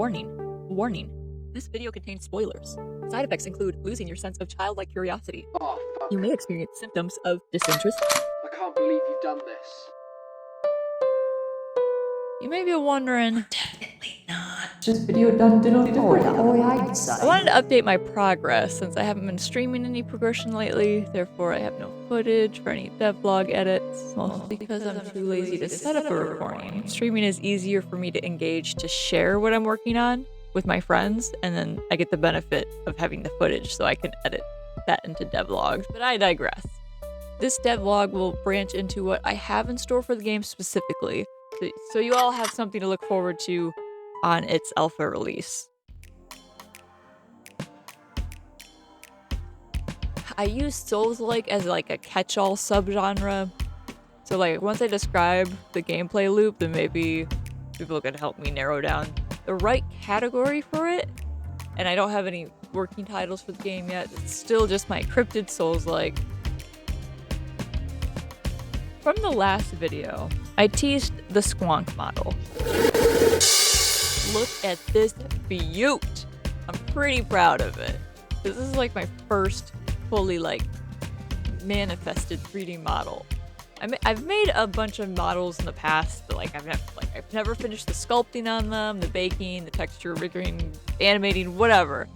Warning. Warning. This video contains spoilers. Side effects include losing your sense of childlike curiosity. Oh, fuck. You may experience symptoms of disinterest. I can't believe you've done this. You may be wondering, Definitely not. This video done did on I wanted to update my progress since I haven't been streaming any progression lately, therefore I have no footage for any devlog edits, mostly because I'm too lazy to set up a recording. Streaming is easier for me to engage to share what I'm working on with my friends, and then I get the benefit of having the footage so I can edit that into devlogs, but I digress. This devlog will branch into what I have in store for the game specifically, so you all have something to look forward to on its alpha release. I use Soulslike as like a catch-all subgenre. So like once I describe the gameplay loop, then maybe people can help me narrow down the right category for it. And I don't have any working titles for the game yet. It's still just my Cryptid Soulslike. From the last video, I teased the SQUONK model. Look at this beaut! I'm pretty proud of it. This is like my first fully like manifested 3D model. I've made a bunch of models in the past, but like I've never finished the sculpting on them, the baking, the texture rigging, animating, whatever,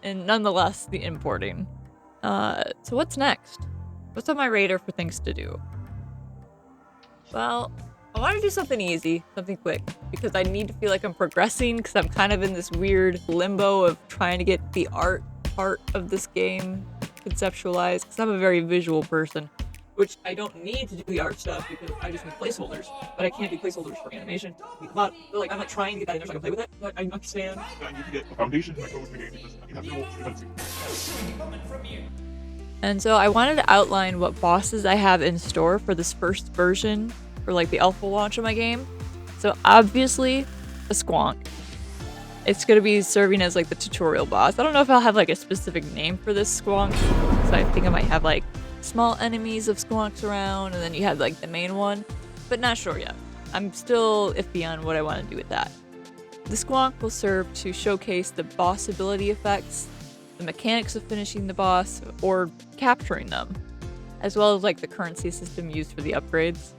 and nonetheless the importing. So what's next? What's on my radar for things to do? Well, I want to do something easy, something quick, because I need to feel like I'm progressing, because I'm kind of in this weird limbo of trying to get the art part of this game conceptualized, because I'm a very visual person, which I don't need to do the art stuff because I just need placeholders, but I can't do placeholders for animation. But like I'm not trying to get that in there so I can play with it, but I understand that I need to get a foundation to my code in the game because I have no dependency. And so I wanted to outline what bosses I have in store for this first version, for like the alpha launch of my game. So obviously, a SQUONK. It's gonna be serving as like the tutorial boss. I don't know if I'll have like a specific name for this SQUONK, so I think I might have like small enemies of SQUONKs around, and then you have like the main one, but not sure yet. I'm still iffy on what I want to do with that. The SQUONK will serve to showcase the boss ability effects, the mechanics of finishing the boss, or capturing them, as well as like the currency system used for the upgrades.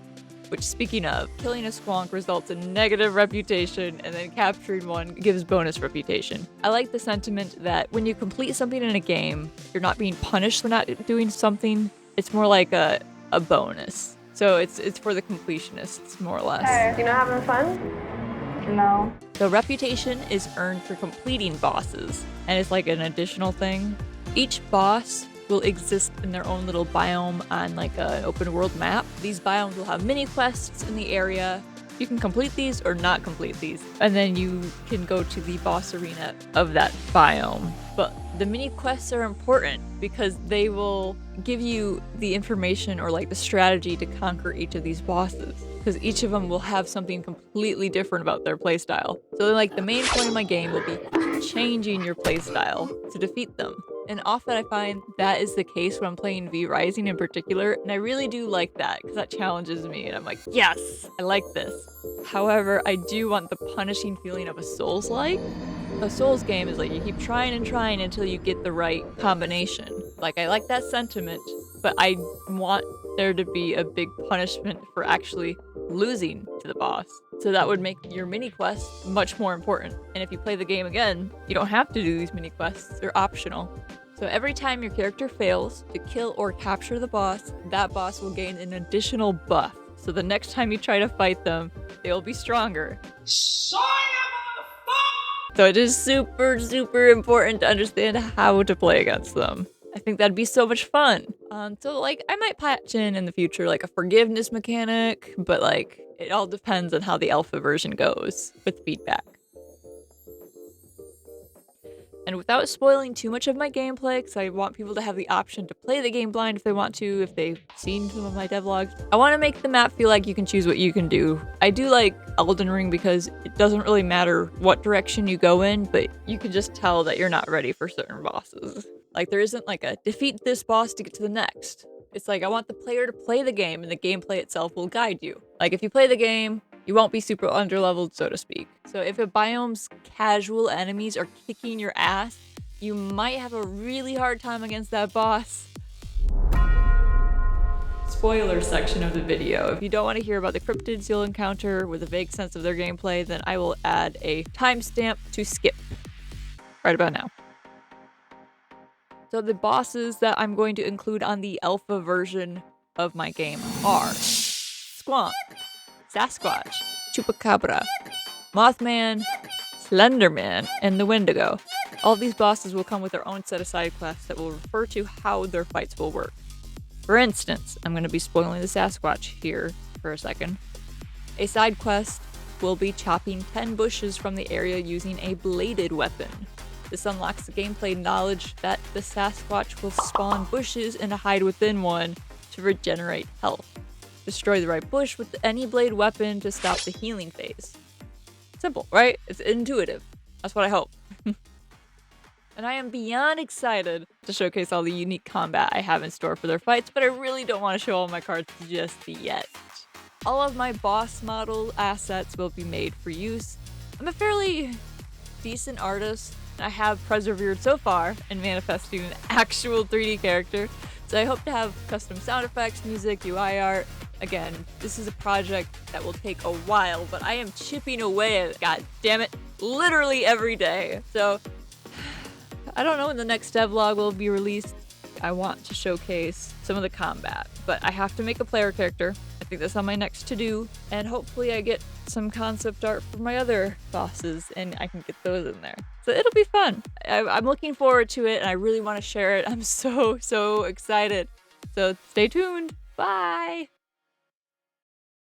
Which, speaking of, killing a SQUONK results in negative reputation, and then capturing one gives bonus reputation. I like the sentiment that when you complete something in a game, you're not being punished for not doing something. It's more like a bonus. So it's for the completionists, more or less. Hey, you not having fun? No. The reputation is earned for completing bosses, and it's like an additional thing. Each boss will exist in their own little biome on like an open world map. These biomes will have mini quests in the area. You can complete these or not complete these, and then you can go to the boss arena of that biome. But the mini quests are important because they will give you the information or like the strategy to conquer each of these bosses, because each of them will have something completely different about their playstyle. So like the main point of my game will be changing your playstyle to defeat them. And often I find that is the case when I'm playing V Rising in particular, and I really do like that because that challenges me and I'm like, yes, I like this. However, I do want the punishing feeling of a Souls-like. A Souls game is like you keep trying and trying until you get the right combination. Like I like that sentiment, but I want there to be a big punishment for actually losing to the boss. So that would make your mini quests much more important. And if you play the game again, you don't have to do these mini quests, they're optional. So every time your character fails to kill or capture the boss, that boss will gain an additional buff. So the next time you try to fight them, they'll be stronger. Son of a fuck! So it is super, super important to understand how to play against them. I think that'd be so much fun. So like I might patch in the future like a forgiveness mechanic, but like it all depends on how the alpha version goes with feedback. And without spoiling too much of my gameplay, because I want people to have the option to play the game blind if they want to, if they've seen some of my devlogs, I want to make the map feel like you can choose what you can do. I do like Elden Ring because it doesn't really matter what direction you go in, but you can just tell that you're not ready for certain bosses. Like there isn't like a defeat this boss to get to the next. It's like I want the player to play the game and the gameplay itself will guide you. Like if you play the game, You won't be super underleveled, so to speak. So if a biome's casual enemies are kicking your ass, you might have a really hard time against that boss. Spoiler section of the video. If you don't want to hear about the cryptids you'll encounter with a vague sense of their gameplay, then I will add a timestamp to skip right about now. So the bosses that I'm going to include on the alpha version of my game are SQUONK, Sasquatch, Chupacabra, Mothman, Slenderman, and the Wendigo. All of these bosses will come with their own set of side quests that will refer to how their fights will work. For instance, I'm going to be spoiling the Sasquatch here for a second. A side quest will be chopping 10 bushes from the area using a bladed weapon. This unlocks the gameplay knowledge that the Sasquatch will spawn bushes and hide within one to regenerate health. Destroy the right bush with any blade weapon to stop the healing phase. Simple, right? It's intuitive. That's what I hope. And I am beyond excited to showcase all the unique combat I have in store for their fights, but I really don't want to show all my cards just yet. All of my boss model assets will be made for use. I'm a fairly decent artist, and I have persevered so far in manifesting an actual 3D character, so I hope to have custom sound effects, music, UI art. Again, this is a project that will take a while, but I am chipping away at it, god damn it, literally every day. So I don't know when the next devlog will be released. I want to showcase some of the combat, but I have to make a player character. I think that's on my next to-do, and hopefully I get some concept art for my other bosses and I can get those in there. So it'll be fun. I'm looking forward to it and I really want to share it. I'm so excited. So stay tuned. Bye!